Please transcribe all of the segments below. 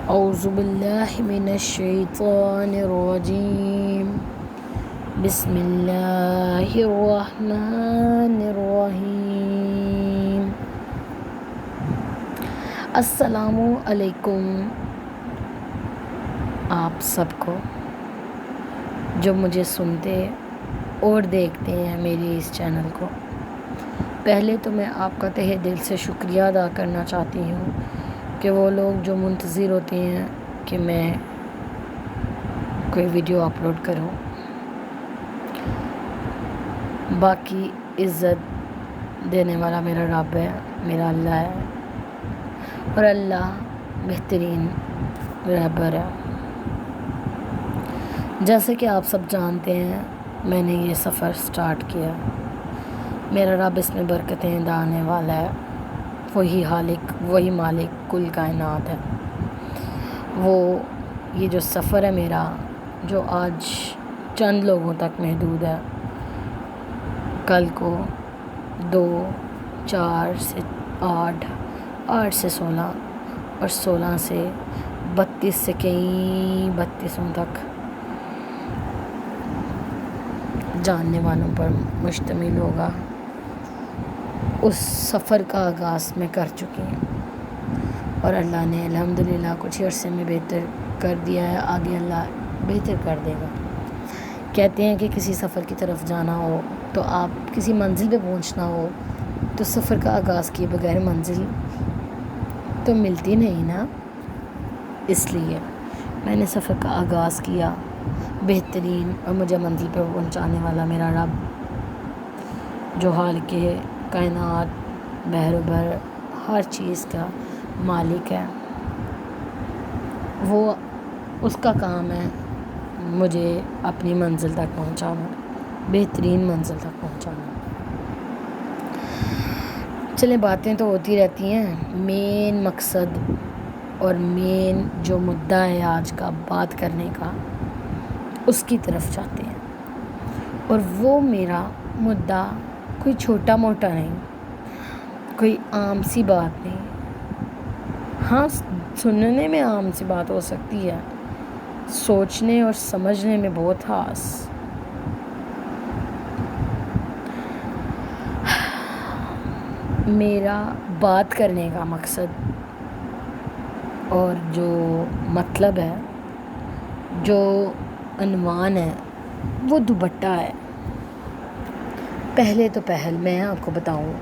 اعوذ باللہ من الشیطان الرجیم بسم اللہ الرحمن الرحیم۔ السلام علیکم آپ سب کو جو مجھے سنتے اور دیکھتے ہیں میری اس چینل کو۔ پہلے تو میں آپ کا تہہ دل سے شکریہ ادا کرنا چاہتی ہوں کہ وہ لوگ جو منتظر ہوتے ہیں کہ میں کوئی ویڈیو اپلوڈ کروں۔ باقی عزت دینے والا میرا رب ہے، میرا اللہ ہے، اور اللہ بہترین رہبر ہے۔ جیسے کہ آپ سب جانتے ہیں میں نے یہ سفر سٹارٹ کیا، میرا رب اس میں برکتیں ڈالنے والا ہے۔ وہی خالق، وہی مالک کل کائنات ہے۔ وہ یہ جو سفر ہے میرا، جو آج چند لوگوں تک محدود ہے، کل کو 2، 4 سے 8، 8 سے 16 اور 16 سے 32 سے کئی 32 تک جاننے والوں پر مشتمل ہوگا۔ اس سفر کا آغاز میں کر چکی ہوں اور اللہ نے الحمدللہ کچھ عرصے میں بہتر کر دیا ہے، آگے اللہ بہتر کر دے گا۔ کہتے ہیں کہ کسی سفر کی طرف جانا ہو تو آپ کسی منزل پہ پہنچنا ہو تو سفر کا آغاز کیے بغیر منزل تو ملتی نہیں نا۔ اس لیے میں نے سفر کا آغاز کیا، بہترین اور مجھے منزل پہ پہنچانے والا میرا رب جو خالق کائنات، بحر و بر، ہر چیز کا مالک ہے، وہ اس کا کام ہے مجھے اپنی منزل تک پہنچانا، بہترین منزل تک پہنچانا۔ چلیں باتیں تو ہوتی رہتی ہیں، مین مقصد اور مین جو مدعا ہے آج کا بات کرنے کا، اس کی طرف جاتے ہیں۔ اور وہ میرا مدعا کوئی چھوٹا موٹا نہیں، کوئی عام سی بات نہیں۔ ہاں سننے میں عام سی بات ہو سکتی ہے، سوچنے اور سمجھنے میں بہت خاص۔ میرا بات کرنے کا مقصد اور جو مطلب ہے، جو عنوان ہے، وہ دوپٹہ ہے۔ پہلے تو میں آپ کو بتاؤں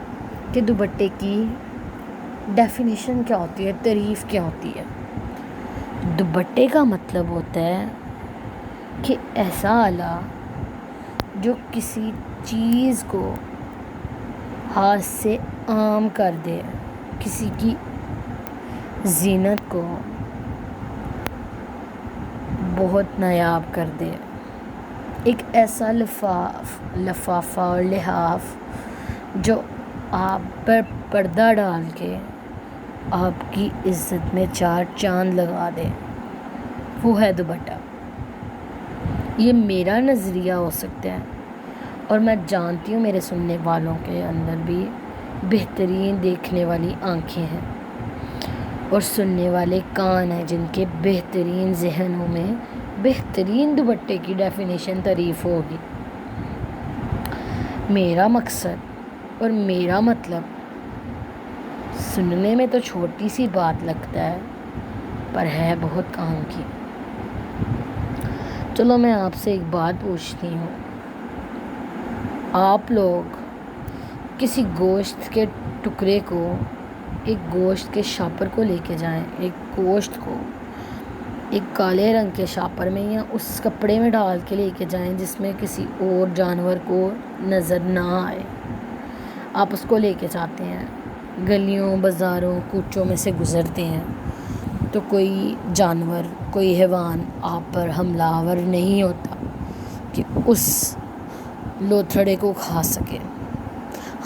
کہ دوپٹے کی ڈیفینیشن کیا ہوتی ہے، تعریف کیا ہوتی ہے۔ دوپٹے کا مطلب ہوتا ہے کہ ایسا آلہ جو کسی چیز کو ہاتھ سے عام کر دے، کسی کی زینت کو بہت نایاب کر دے، ایک ایسا لفافہ اور لحاف جو آپ پر پردہ ڈال کے آپ کی عزت میں 4 چاند لگا دے، وہ ہے دوپٹہ۔ یہ میرا نظریہ ہو سکتا ہے، اور میں جانتی ہوں میرے سننے والوں کے اندر بھی بہترین دیکھنے والی آنکھیں ہیں اور سننے والے کان ہیں جن کے بہترین ذہنوں میں بہترین دوپٹے کی ڈیفینیشن تعریف ہوگی۔ میرا مقصد اور میرا مطلب سننے میں تو چھوٹی سی بات لگتا ہے، پر ہے بہت کام کی۔ چلو میں آپ سے ایک بات پوچھتی ہوں، آپ لوگ کسی گوشت کے ٹکڑے کو، ایک گوشت کے شاپر کو لے کے جائیں، ایک گوشت کو ایک کالے رنگ کے شاپر میں یا اس کپڑے میں ڈال کے لے کے جائیں جس میں کسی اور جانور کو نظر نہ آئے، آپ اس کو لے کے جاتے ہیں، گلیوں بازاروں کوچوں میں سے گزرتے ہیں تو کوئی جانور، کوئی حیوان آپ پر حملہ آور نہیں ہوتا کہ اس لوتھڑے کو کھا سکے۔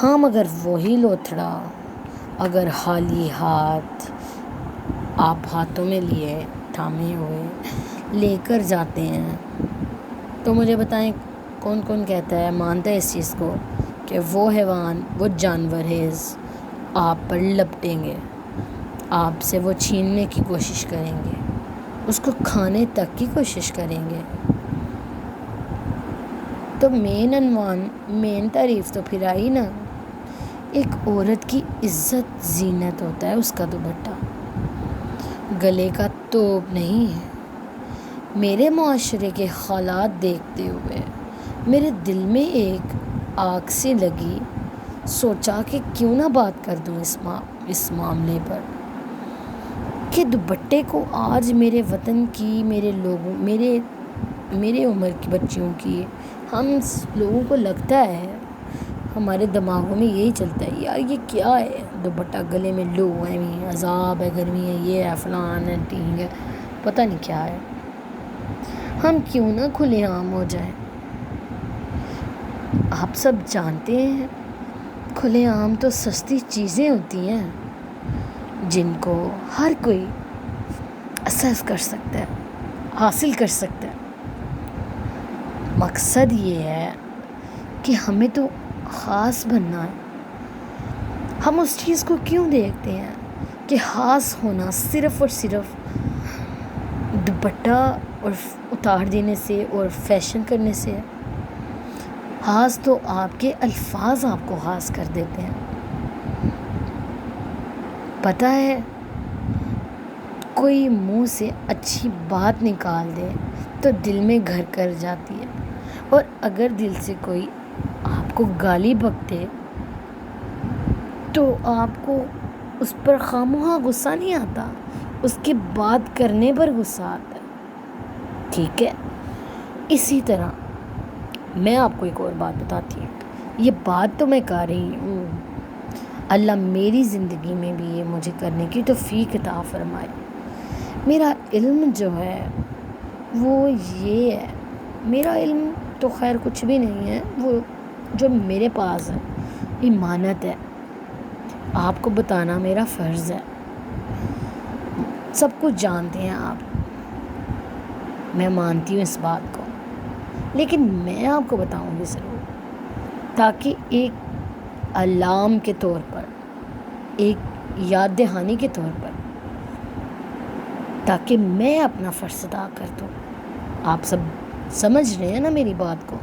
ہاں مگر وہی لوتھڑا اگر خالی ہاتھ آپ ہاتھوں میں لیے تھامے ہوئے لے کر جاتے ہیں تو مجھے بتائیں کون کون کہتا ہے، مانتا ہے اس چیز کو کہ وہ حیوان، وہ جانور آپ پر لپٹیں گے، آپ سے وہ چھیننے کی کوشش کریں گے۔ اس کو کھانے تک کی کوشش کریں گے. تو مین تعریف تو پھر آئی نا. ایک عورت کی عزت زینت ہوتا ہے اس کا دوپٹہ، گلے کا توپ نہیں ہے. میرے معاشرے کے حالات دیکھتے ہوئے میرے دل میں ایک آگ سی لگی. سوچا کہ کیوں نہ بات کر دوں اس معاملے پر کہ دوپٹے کو آج میرے وطن کی، میرے لوگوں، میرے عمر کی بچیوں کی، ہم لوگوں کو لگتا ہے، ہمارے دماغوں میں یہی چلتا ہے یار یہ کیا ہے، دوپٹہ گلے میں لو ہے، عذاب ہے، گرمی ہے، یہ ہے، فلان ہے، ٹینگ ہے، پتہ نہیں کیا ہے. ہم کیوں نہ کھلے عام ہو جائیں. آپ سب جانتے ہیں کھلے عام تو سستی چیزیں ہوتی ہیں جن کو ہر کوئی اسیس کر سکتا ہے، حاصل کر سکتا ہے. مقصد یہ ہے کہ ہمیں تو خاص بننا ہے. ہم اس چیز کو کیوں دیکھتے ہیں کہ خاص ہونا صرف اور صرف دوپٹہ اور اتار دینے سے اور فیشن کرنے سے ہے. خاص تو آپ کے الفاظ آپ کو خاص کر دیتے ہیں. پتہ ہے کوئی منہ سے اچھی بات نکال دے تو دل میں گھر کر جاتی ہے، اور اگر دل سے کوئی آپ کو گالی بک دے تو آپ کو اس پر خواہ غصہ نہیں آتا، اس کے بات کرنے پر غصہ آتا ہے. ٹھیک ہے، اسی طرح میں آپ کو ایک اور بات بتاتی ہوں. یہ بات تو میں کر رہی ہوں، اللہ میری زندگی میں بھی یہ مجھے کرنے کی توفیق عطا فرمائے. میرا علم جو ہے وہ یہ ہے، میرا علم تو خیر کچھ بھی نہیں ہے، وہ جو میرے پاس ہے امانت ہے. آپ کو بتانا میرا فرض ہے. سب کچھ جانتے ہیں آپ، میں مانتی ہوں اس بات کو، لیکن میں آپ کو بتاؤں گی ضرور تاکہ ایک علام کے طور پر، ایک یاد دہانی کے طور پر، تاکہ میں اپنا فرض ادا کر دوں. آپ سب سمجھ رہے ہیں نا میری بات کو.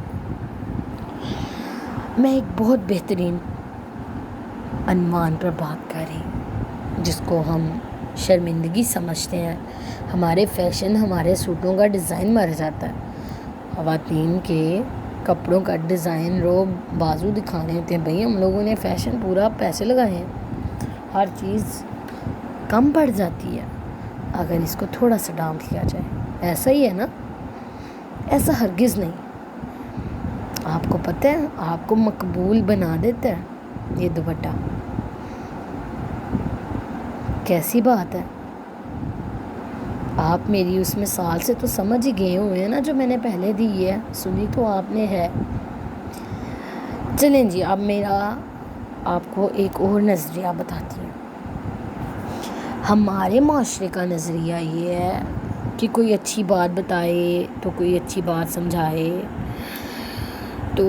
میں ایک بہت بہترین عنوان پر بات کر رہی ہوں جس کو ہم شرمندگی سمجھتے ہیں. ہمارے فیشن، ہمارے سوٹوں کا ڈیزائن مر جاتا ہے. خواتین کے کپڑوں کا ڈیزائن رو بازو دکھانے ہوتے ہیں. بھئی ہم لوگوں نے فیشن پورا پیسے لگائے ہیں، ہر چیز کم پڑ جاتی ہے اگر اس کو تھوڑا سا ڈانٹ لیا جائے. ایسا ہی ہے نا؟ ایسا ہرگز نہیں. آپ کو پتہ ہے آپ کو مقبول بنا دیتا ہے یہ دوپٹہ. کیسی بات ہے. آپ میری اس مثال سے تو سمجھ ہی گئے ہوئے ہیں نا جو میں نے پہلے دی ہے، سنی تو آپ نے ہے. چلیں جی، اب میرا آپ کو ایک اور نظریہ بتاتی ہوں. ہمارے معاشرے کا نظریہ یہ ہے کہ کوئی اچھی بات بتائے تو کوئی اچھی بات سمجھائے تو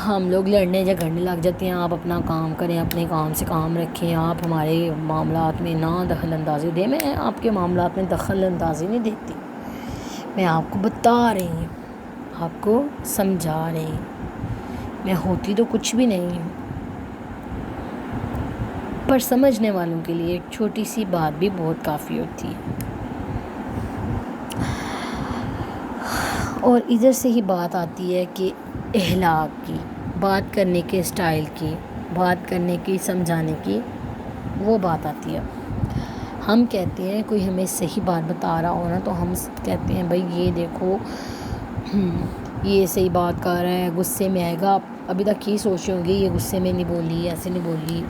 ہم لوگ لڑنے جھگڑنے لگ جاتے ہیں. آپ اپنا کام کریں، اپنے کام سے کام رکھیں، آپ ہمارے معاملات میں نہ دخل اندازی دیں. میں آپ کے معاملات میں دخل اندازی نہیں دیتی، میں آپ کو بتا رہی ہوں، آپ کو سمجھا رہی ہوں. میں ہوتی تو کچھ بھی نہیں ہوں، پر سمجھنے والوں کے لیے ایک چھوٹی سی بات بھی بہت کافی ہوتی ہے. اور ادھر سے ہی بات آتی ہے کہ اخلاق کی، بات کرنے کے اسٹائل کی، بات کرنے کی، سمجھانے کی، وہ بات آتی ہے. ہم کہتے ہیں کوئی ہمیں صحیح بات بتا رہا ہو نا تو ہم کہتے ہیں بھائی یہ دیکھو یہ صحیح بات کر رہا ہے، غصے میں آئے گا. ابھی تک یہ سوچ رہے ہوں گے یہ غصے میں نہیں بولی، ایسے نہیں بولی.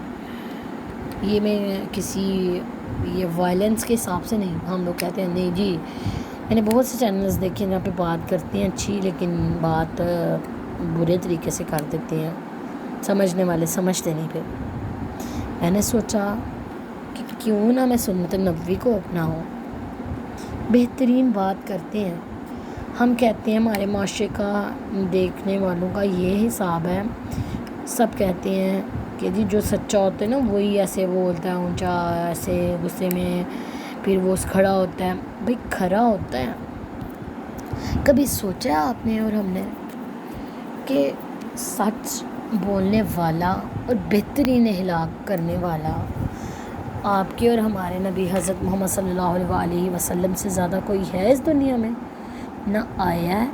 یہ میں کسی یہ وائلنس کے حساب سے نہیں. ہم لوگ کہتے ہیں نہیں جی، میں نے بہت سے چینلز دیکھے ہیں جہاں پہ بات کرتے ہیں اچھی، لیکن بات برے طریقے سے کر دیتے ہیں. سمجھنے والے سمجھتے نہیں. پھر میں نے سوچا کہ کیوں نہ میں سنت نبوی کو اپناؤں. بہترین بات کرتے ہیں. ہم کہتے ہیں ہمارے معاشرے کا، دیکھنے والوں کا یہ حساب ہے، سب کہتے ہیں کہ جی جو سچا ہوتا ہے نا وہی ایسے بولتا ہے اونچا، ایسے غصے میں پھر وہ کھڑا ہوتا ہے. بھائی کھڑا ہوتا ہے، کبھی سوچا ہے آپ نے اور ہم نے کہ سچ بولنے والا اور بہترین اخلاق کرنے والا آپ کے اور ہمارے نبی حضرت محمد صلی اللہ علیہ وسلم سے زیادہ کوئی ہے اس دنیا میں؟ نہ آیا ہے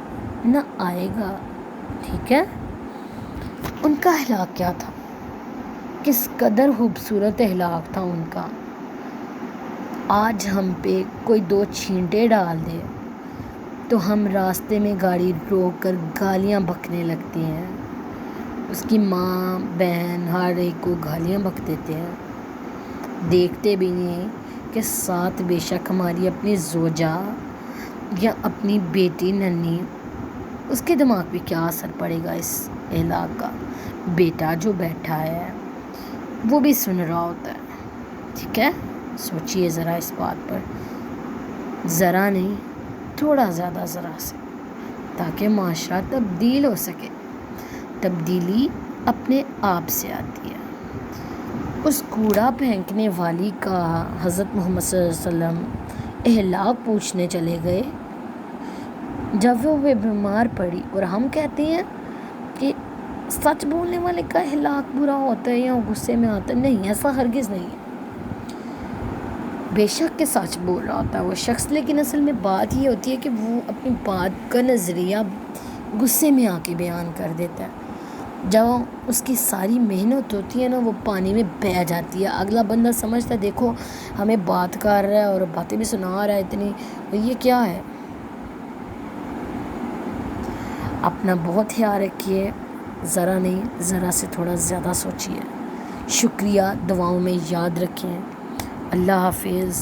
نہ آئے گا. ٹھیک ہے. ان کا اخلاق کیا تھا؟ کس قدر خوبصورت اخلاق تھا ان کا. آج ہم پہ کوئی 2 چھینٹے ڈال دے تو ہم راستے میں گاڑی روک کر گالیاں بکنے لگتے ہیں. اس کی ماں بہن ہر ایک کو گالیاں بک دیتے ہیں. دیکھتے بھی نہیں کہ ساتھ بے شک ہماری اپنی زوجہ یا اپنی بیٹی ننھی، اس کے دماغ پہ کیا اثر پڑے گا اس اخلاق کا. بیٹا جو بیٹھا ہے وہ بھی سن رہا ہوتا ہے. ٹھیک ہے. سوچئے ذرا اس بات پر، ذرا نہیں تھوڑا زیادہ ذرا سے، تاکہ معاشرہ تبدیل ہو سکے. تبدیلی اپنے آپ سے آتی ہے. اس کوڑا پھینکنے والی کا حضرت محمد صلی اللہ علیہ وسلم اخلاق پوچھنے چلے گئے جب وہ بیمار پڑی. اور ہم کہتے ہیں کہ سچ بولنے والے کا اخلاق برا ہوتا ہے یا غصے میں آتا ہے. نہیں، ایسا ہرگز نہیں ہے. بے شک کہ سچ بول رہا ہوتا ہے وہ شخص، لیکن اصل میں بات یہ ہوتی ہے کہ وہ اپنی بات کا نظریہ غصے میں آ کے بیان کر دیتا ہے. جب اس کی ساری محنت ہوتی ہے نا وہ پانی میں بہہ جاتی ہے. اگلا بندہ سمجھتا ہے دیکھو ہمیں بات کر رہا ہے اور باتیں بھی سنا رہا ہے اتنی، یہ کیا ہے. اپنا بہت خیال رکھیے. ذرا نہیں ذرا سے تھوڑا زیادہ سوچیے. شکریہ. دعاؤں میں یاد رکھیں. اللہ حافظ.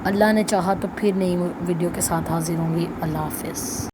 اللہ نے چاہا تو پھر نئی ویڈیو کے ساتھ حاضر ہوں گی. اللہ حافظ.